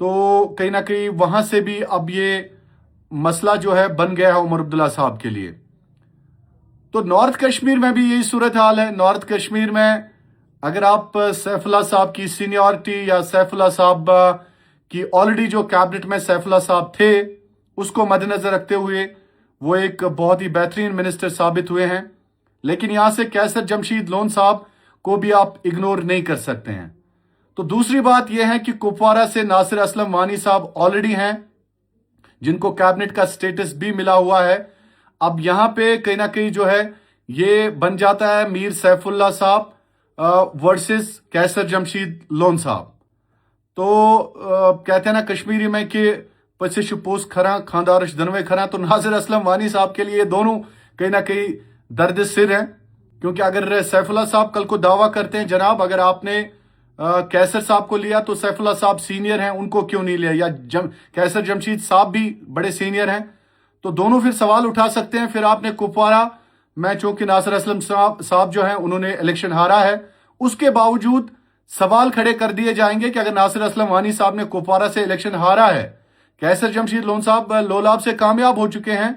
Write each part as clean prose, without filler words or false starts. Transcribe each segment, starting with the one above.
تو کہیں نہ کہیں وہاں سے بھی اب یہ مسئلہ جو ہے بن گیا ہے عمر عبداللہ صاحب کے لیے. تو نارتھ کشمیر میں بھی یہی صورتحال ہے. نارتھ کشمیر میں اگر آپ سیف اللہ صاحب کی سینیورٹی یا سیف اللہ صاحب کی آلریڈی جو کیبنٹ میں سیف اللہ صاحب تھے اس کو مد نظر رکھتے ہوئے وہ ایک بہت ہی بہترین منسٹر ثابت ہوئے ہیں. لیکن یہاں سے کیسر جمشید لون صاحب کو بھی آپ اگنور نہیں کر سکتے ہیں. تو دوسری بات یہ ہے کہ کپوارہ سے ناصر اسلم وانی صاحب آلریڈی ہیں جن کو کیبنٹ کا سٹیٹس بھی ملا ہوا ہے. اب یہاں پہ کہیں نہ کہیں جو ہے یہ بن جاتا ہے میر سیف اللہ صاحب ورسز کیسر جمشید لون صاحب. تو کہتے ہیں نا کشمیری میں کہ پچھ پوس کھراں خاندارش دنوے کھراں. تو ناصر اسلم وانی صاحب کے لیے دونوں کہیں نہ کہیں درد سر ہیں. کیونکہ اگر سیف اللہ صاحب کل کو دعویٰ کرتے ہیں جناب اگر آپ نے کیسر صاحب کو لیا تو سیف اللہ صاحب سینئر ہیں ان کو کیوں نہیں لیا, یا کیسر جمشید صاحب بھی بڑے سینئر ہیں. تو دونوں پھر سوال اٹھا سکتے ہیں. پھر آپ نے کپوارہ میں چونکہ ناصر اسلم صاحب جو ہیں انہوں نے الیکشن ہارا ہے, اس کے باوجود سوال کھڑے کر دیے جائیں گے کہ اگر ناصر اسلم وانی صاحب نے کپوارہ سے الیکشن ہارا ہے, کیسر جمشید لون صاحب لولاب سے کامیاب ہو چکے ہیں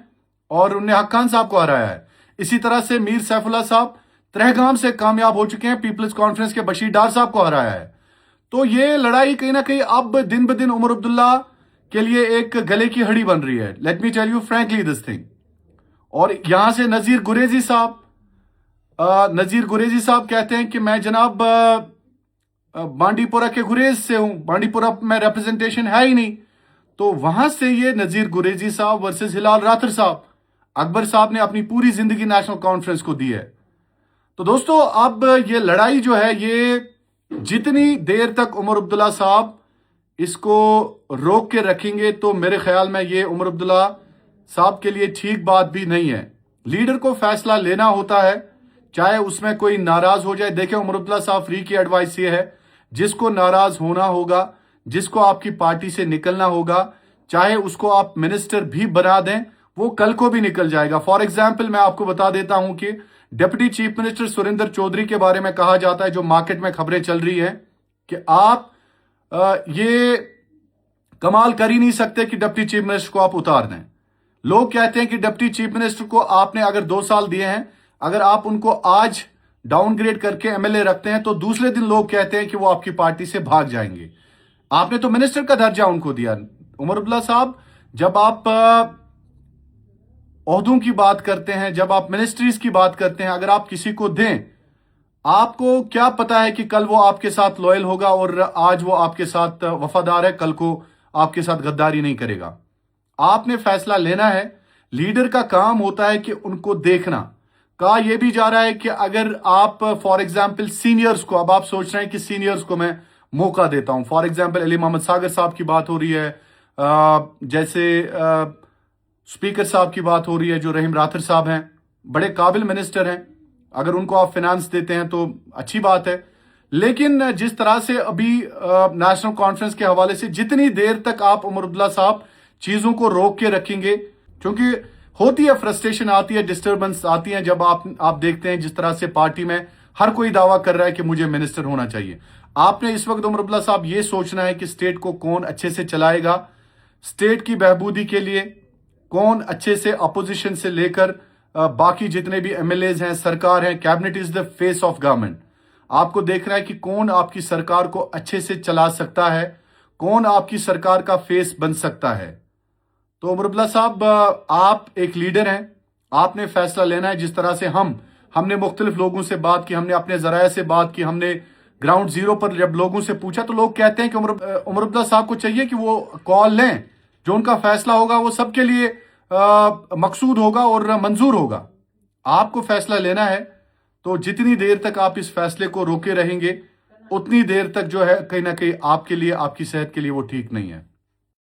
اور انہوں نے حق خان صاحب کو ہرایا ہے. اسی طرح سے میر سیف اللہ صاحب ترہگام سے کامیاب ہو چکے ہیں, پیپلز کانفرنس کے بشیر ڈار صاحب کو ہرایا ہے. تو یہ لڑائی کہیں نہ کہیں اب دن بدن عمر عبداللہ کے لیے ایک گلے کی ہڑی بن رہی ہے. Let me tell you frankly this thing. اور یہاں سے نذیر گریزی صاحب کہتے ہیں کہ میں جناب بانڈی پورہ کے گریز سے ہوں, بانڈی پورہ میں ریپرزنٹیشن ہے ہی نہیں. تو وہاں سے یہ نذیر گریزی صاحب ورسز ہلال راتھر صاحب, اکبر صاحب نے اپنی پوری زندگی نیشنل کانفرنس کو دی ہے. تو دوستو اب یہ لڑائی جو ہے یہ جتنی دیر تک عمر عبداللہ صاحب اس کو روک کے رکھیں گے تو میرے خیال میں یہ عمر عبداللہ صاحب کے لیے ٹھیک بات بھی نہیں ہے. لیڈر کو فیصلہ لینا ہوتا ہے چاہے اس میں کوئی ناراض ہو جائے. دیکھیں عمر عبداللہ صاحب فری کی ایڈوائس یہ ہے جس کو ناراض ہونا ہوگا, جس کو آپ کی پارٹی سے نکلنا ہوگا, چاہے اس کو آپ منسٹر بھی بنا دیں وہ کل کو بھی نکل جائے گا. فار ایگزامپل میں آپ کو بتا دیتا ہوں کہ deputy chief minister Surinder Chaudhary کے بارے میں کہا جاتا ہے, جو مارکیٹ میں خبریں چل رہی ہیں کہ آپ یہ کمال کر ہی نہیں سکتے کہ ڈپٹی چیف منسٹر کو آپ اتار دیں. لوگ کہتے ہیں کہ ڈپٹی چیف منسٹر کو آپ نے اگر 2 سال دیے ہیں, اگر آپ ان کو آج ڈاؤن گریڈ کر کے MLA رکھتے ہیں تو دوسرے دن لوگ کہتے ہیں کہ وہ آپ کی پارٹی سے بھاگ جائیں گے. آپ نے تو منسٹر کا درجہ ان کو دیا. عمر عبداللہ صاحب جب آپ عہدوں کی بات کرتے ہیں, جب آپ منسٹریز کی بات کرتے ہیں, اگر آپ کسی کو دیں, آپ کو کیا پتا ہے کہ کل وہ آپ کے ساتھ لوئل ہوگا اور آج وہ آپ کے ساتھ وفادار ہے, کل کو آپ کے ساتھ غداری نہیں کرے گا. آپ نے فیصلہ لینا ہے. لیڈر کا کام ہوتا ہے کہ ان کو دیکھنا. کہا یہ بھی جا رہا ہے کہ اگر آپ فار ایگزامپل سینئرز کو, اب آپ سوچ رہے ہیں کہ سینئرز کو میں موقع دیتا ہوں, فار ایگزامپل علی محمد ساگر صاحب کی بات ہو رہی ہے, جیسے اسپیکر صاحب کی بات ہو رہی ہے جو رحیم راتھر صاحب ہیں, بڑے قابل منسٹر ہیں, اگر ان کو آپ فنانس دیتے ہیں تو اچھی بات ہے. لیکن جس طرح سے ابھی نیشنل کانفرنس کے حوالے سے جتنی دیر تک آپ عمر عبداللہ صاحب چیزوں کو روک کے رکھیں گے, کیونکہ ہوتی ہے فرسٹریشن آتی ہے, ڈسٹربنس آتی ہے جب آپ دیکھتے ہیں جس طرح سے پارٹی میں ہر کوئی دعویٰ کر رہا ہے کہ مجھے منسٹر ہونا چاہیے. آپ نے اس وقت عمر عبداللہ صاحب یہ سوچنا ہے کہ اسٹیٹ کو کون اچھے سے چلائے گا, اسٹیٹ کی بہبودی کے لیے کون اچھے سے اپوزیشن سے لے کر باقی جتنے بھی MLAs ہیں, سرکار ہیں, cabinet is the face of government. آپ کو دیکھنا ہے کہ کون آپ کی سرکار کو اچھے سے چلا سکتا ہے, کون آپ کی سرکار کا فیس بن سکتا ہے. تو عمر عبداللہ صاحب آپ ایک لیڈر ہیں, آپ نے فیصلہ لینا ہے. جس طرح سے ہم نے مختلف لوگوں سے بات کی, ہم نے اپنے ذرائع سے بات کی, ہم نے گراؤنڈ زیرو پر جب لوگوں سے پوچھا تو لوگ کہتے ہیں کہ عمر عبداللہ صاحب کو چاہیے کہ وہ کال لیں, جو ان کا فیصلہ ہوگا وہ سب کے لیے مقصود ہوگا اور منظور ہوگا. آپ کو فیصلہ لینا ہے, تو جتنی دیر تک آپ اس فیصلے کو روکے رہیں گے اتنی دیر تک جو ہے کہیں نہ کہیں آپ کے لیے, آپ کی صحت کے لیے وہ ٹھیک نہیں ہے.